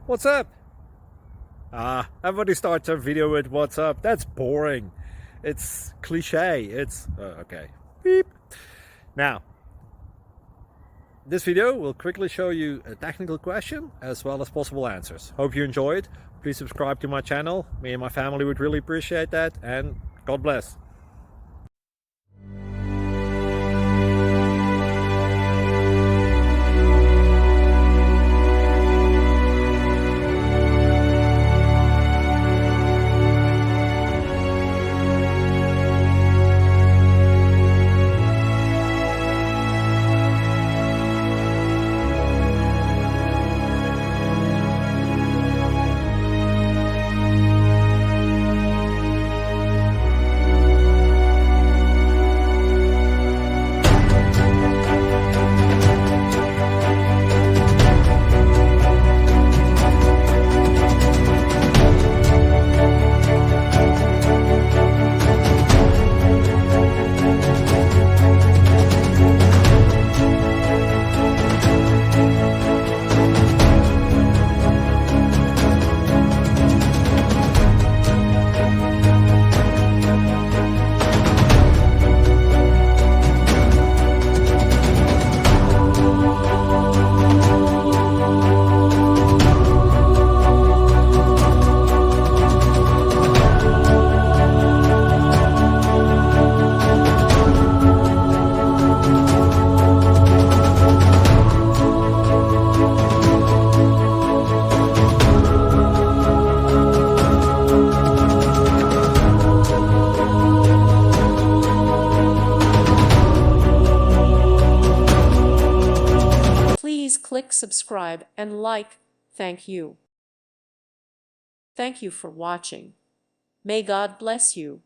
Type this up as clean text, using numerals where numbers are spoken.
What's up? Everybody starts their video with what's up. That's boring. It's cliche. It's okay. Beep. Now, this video will quickly show you a technical question as well as possible answers. Hope you enjoyed. Please subscribe to my channel. Me and my family would really appreciate that, and God bless. Please click subscribe and like. Thank you. Thank you for watching. May God bless you.